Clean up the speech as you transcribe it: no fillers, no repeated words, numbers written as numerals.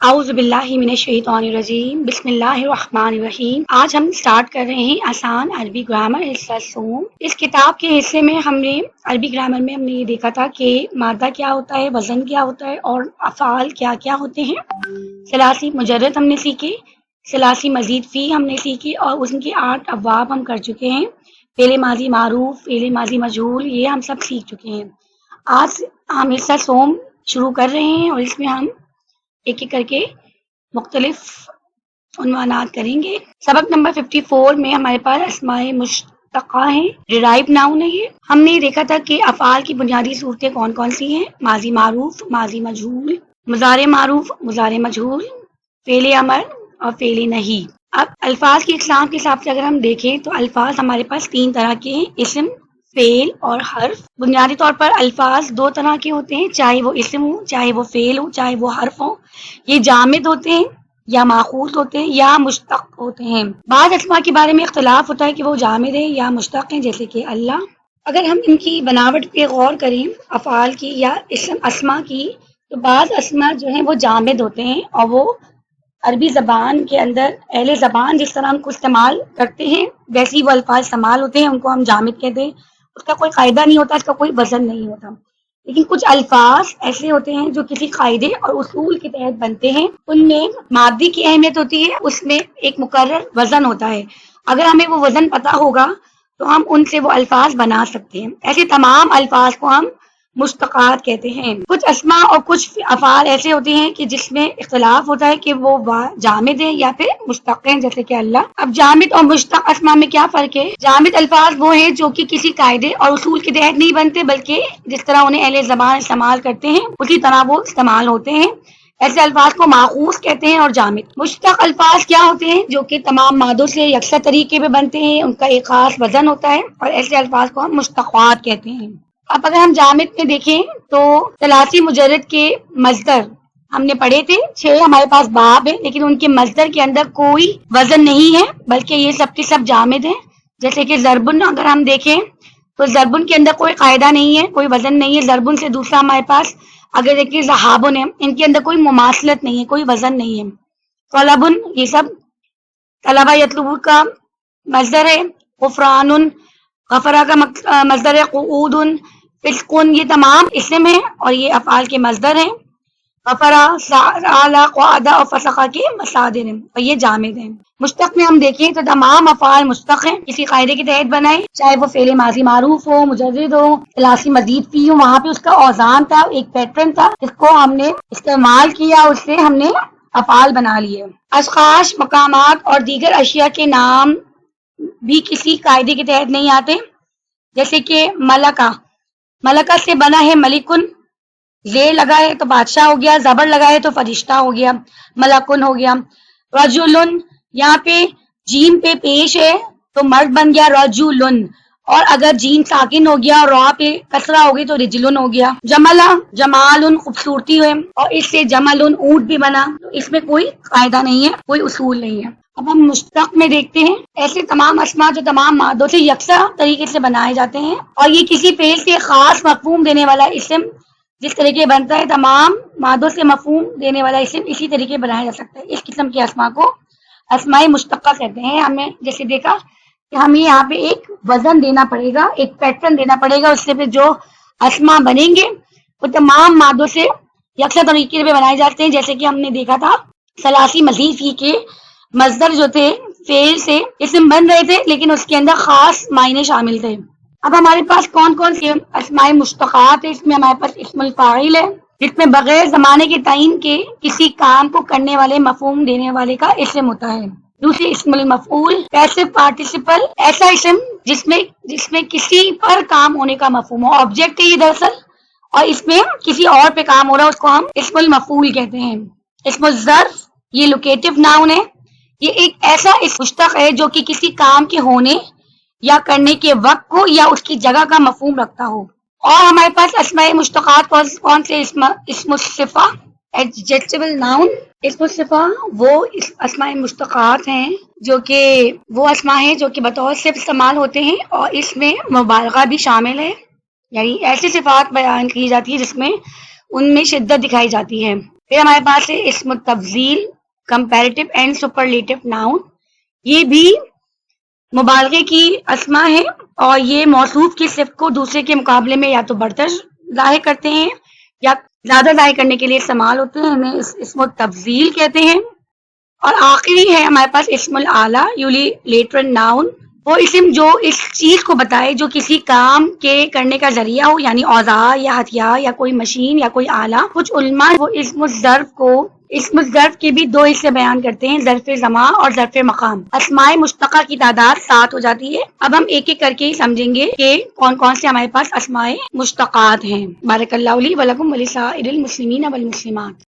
اعوذ باللہ من الشیطان الرجیم بسم اللہ الرحمن الرحیم۔ آج ہم سٹارٹ کر رہے ہیں آسان عربی گرامر حصہ سوم۔ اس کتاب کے حصے میں ہم نے عربی گرامر میں ہم نے یہ دیکھا تھا کہ مادہ کیا ہوتا ہے، وزن کیا ہوتا ہے اور افعال کیا کیا ہوتے ہیں۔ ثلاثی مجرد ہم نے سیکھے، ثلاثی مزید فی ہم نے سیکھی اور اس کے 8 ابواب ہم کر چکے ہیں۔ فعل ماضی معروف، فعل ماضی مجہول، یہ ہم سب سیکھ چکے ہیں۔ آج ہم حصہ سوم شروع کر رہے ہیں اور اس میں ہم ایک ایک کر کے مختلف عنوانات کریں گے۔ سبق نمبر 54 میں ہمارے پاس اسماء مشتقہ ہیں، ڈیرائیو ناؤن ہے یہ۔ ہم نے دیکھا تھا کہ افعال کی بنیادی صورتیں کون کون سی ہیں، ماضی معروف، ماضی مجہول، مضارع معروف، مضارع مجہول، فعل امر اور فعل نہیں۔ اب الفاظ کی اقسام کے حساب سے اگر ہم دیکھیں تو الفاظ ہمارے پاس 3 طرح کے ہیں، اسم، فعل اور حرف۔ بنیادی طور پر الفاظ 2 طرح کے ہوتے ہیں، چاہے وہ اسم ہو، چاہے وہ فعل ہو، چاہے وہ حرف ہو۔ یہ جامد ہوتے ہیں یا ماخوذ ہوتے ہیں یا مشتق ہوتے ہیں۔ بعض اسماء کے بارے میں اختلاف ہوتا ہے کہ وہ جامد ہیں یا مشتق ہیں، جیسے کہ اللہ۔ اگر ہم ان کی بناوٹ پہ غور کریں، افعال کی یا اسماء کی، تو بعض اسماء جو ہیں وہ جامد ہوتے ہیں اور وہ عربی زبان کے اندر اہل زبان جس طرح ان کو استعمال کرتے ہیں ویسے ہی وہ الفاظ استعمال ہوتے ہیں، ان کو ہم جامد کہتے ہیں۔ اس کا کوئی قاعدہ نہیں ہوتا، اس کا کوئی وزن نہیں ہوتا۔ لیکن کچھ الفاظ ایسے ہوتے ہیں جو کسی قاعدے اور اصول کے تحت بنتے ہیں، ان میں مادی کی اہمیت ہوتی ہے، اس میں ایک مقرر وزن ہوتا ہے۔ اگر ہمیں وہ وزن پتہ ہوگا تو ہم ان سے وہ الفاظ بنا سکتے ہیں۔ ایسے تمام الفاظ کو ہم مشتقات کہتے ہیں۔ کچھ اسماء اور کچھ افعال ایسے ہوتے ہیں کہ جس میں اختلاف ہوتا ہے کہ وہ جامد ہیں یا پھر مشتق ہیں، جیسے کہ اللہ۔ اب جامد اور مشتق اسماء میں کیا فرق ہے؟ جامد الفاظ وہ ہیں جو کہ کسی قاعدے اور اصول کے تحت نہیں بنتے، بلکہ جس طرح انہیں اہل زبان استعمال کرتے ہیں اسی طرح وہ استعمال ہوتے ہیں۔ ایسے الفاظ کو ماخوذ کہتے ہیں اور جامد۔ مشتق الفاظ کیا ہوتے ہیں؟ جو کہ تمام مادوں سے یکساں طریقے پہ بنتے ہیں، ان کا ایک خاص وزن ہوتا ہے اور ایسے الفاظ کو ہم مشتقات کہتے ہیں۔ اب اگر ہم جامد میں دیکھیں تو ثلاثی مجرد کے مصدر ہم نے پڑھے تھے، 6 ہمارے پاس باب ہیں، لیکن ان کے مصدر کے اندر کوئی وزن نہیں ہے، بلکہ یہ سب کے سب جامد ہیں۔ جیسے کہ ضربن اگر ہم دیکھیں تو ضربن کے اندر کوئی قاعدہ نہیں ہے، کوئی وزن نہیں ہے۔ ضربن سے دوسرا ہمارے پاس اگر دیکھیں ذہابن ہے، ان کے اندر کوئی مماثلت نہیں ہے، کوئی وزن نہیں ہے۔ طلبن، یہ سب طلبہ یطلبون کا مصدر ہے۔ غفران، غفرہ کا مصدر ہے۔ قعود، فسقن، یہ تمام اسم ہیں اور یہ افعال کے مصدر ہیں۔ غفرہ، سأل، قعد اور فسقہ کے مصادر ہیں اور یہ جامد ہیں۔ مشتق میں ہم دیکھیں تو تمام افعال مشتق ہیں، کسی قاعدے کے تحت بنائے، چاہے وہ فعل ماضی معروف ہو، مجرد ہو، ثلاثی مزید فی ہو، وہاں پہ اس کا اوزان تھا، ایک پیٹرن تھا، اس کو ہم نے استعمال کیا، اس سے ہم نے افعال بنا لیے۔ اشخاص، مقامات اور دیگر اشیاء کے نام بھی کسی قاعدے کے تحت نہیں آتے، جیسے کہ ملکہ، ملکہ سے بنا ہے ملکن، زیر لگائے تو بادشاہ ہو گیا، زبر لگائے تو فرشتہ ہو گیا، ملکن ہو گیا۔ رجلن، یہاں پہ جیم پہ پیش ہے تو مرد بن گیا رجلن، اور اگر جیم ساکن ہو گیا اور را پہ کسرہ ہو گئی تو رجلن ہو گیا۔ جملہ، جمال، خوبصورتی ہے، اور اس سے جمل اونٹ بھی بنا، تو اس میں کوئی قاعدہ نہیں ہے، کوئی اصول نہیں ہے۔ اب ہم مشتق میں دیکھتے ہیں، ایسے تمام اسماء جو تمام مادوں سے یکساں طریقے سے بنائے جاتے ہیں اور یہ کسی فعل کے خاص مفہوم دینے والا اسم جس طریقے بنتا ہے، تمام مادوں سے مفہوم دینے والا اسم اسی طریقے بنایا جا سکتا ہے۔ اس قسم کے اسماء کو اسماء مشتقہ کہتے ہیں۔ ہمیں جیسے دیکھا کہ ہمیں یہاں پہ ایک وزن دینا پڑے گا، ایک پیٹرن دینا پڑے گا، اس سے پھر جو اسماء بنیں گے وہ تمام مادوں سے یکساں طریقے پہ بنائے جاتے ہیں۔ جیسے کہ ہم نے دیکھا تھا ثلاثی مزید فی کے مصدر جو تھے فعل سے اسم بن رہے تھے، لیکن اس کے اندر خاص معنی شامل تھے۔ اب ہمارے پاس کون کون سی اسماء مشتقات ہے؟ اس میں ہمارے پاس اسم الفاعل ہے، جس میں بغیر زمانے کے تعین کے کسی کام کو کرنے والے مفہوم دینے والے کا اسم ہوتا ہے۔ دوسری اسم المفعول، پیسو پارٹیسپل، ایسا اسم جس میں کسی پر کام ہونے کا مفہوم ہو، آبجیکٹ ہے یہ دراصل، اور اس میں کسی اور پہ کام ہو رہا ہے، اس کو ہم اسم المفعول کہتے ہیں۔ اسم الظرف، یہ لوکیٹو ناؤن ہے، یہ ایک ایسا اسم مشتق ہے جو کہ کسی کام کے ہونے یا کرنے کے وقت کو یا اس کی جگہ کا مفہوم رکھتا ہو۔ اور ہمارے پاس اسماء مشتقات کون سے؟ اسم الصفہ، ایڈجیکٹیول ناؤن۔ اسم الصفہ وہ اسماء مشتقات ہیں جو کہ وہ اسماء ہیں جو کہ بطور صفت استعمال ہوتے ہیں اور اس میں مبالغہ بھی شامل ہے، یعنی ایسی صفات بیان کی جاتی ہے جس میں ان میں شدت دکھائی جاتی ہے۔ پھر ہمارے پاس ہے اسم التفضیل، کمپیریٹو اینڈ سپرلیٹو ناؤن. یہ بھی مبالغے کی اسما ہے اور یہ موصوف کی صفت کو دوسرے کے مقابلے میں یا تو برتر ظاہر کرتے ہیں یا زیادہ ظاہر کرنے کے لیے استعمال ہوتے ہیں، انہیں اسم التفضیل کہتے ہیں. اور آخری ہے ہمارے پاس اسم الاعلیٰ، یولیلیٹرل ناؤن، وہ اسم جو اس چیز کو بتائے جو کسی کام کے کرنے کا ذریعہ ہو، یعنی اوزار یا ہتھیار یا کوئی مشین یا کوئی آلہ. کچھ علماء وہ اسم الظرف کے بھی دو حصے بیان کرتے ہیں، ظرف زمان اور ظرف مقام. اسماء مشتقہ کی تعداد 7 ہو جاتی ہے. اب ہم ایک ایک کر کے ہی سمجھیں گے کہ کون کون سے ہمارے پاس اسماء مشتقات ہیں. بارک اللہ لی ولکم ولسائر المسلمین والمسلمات.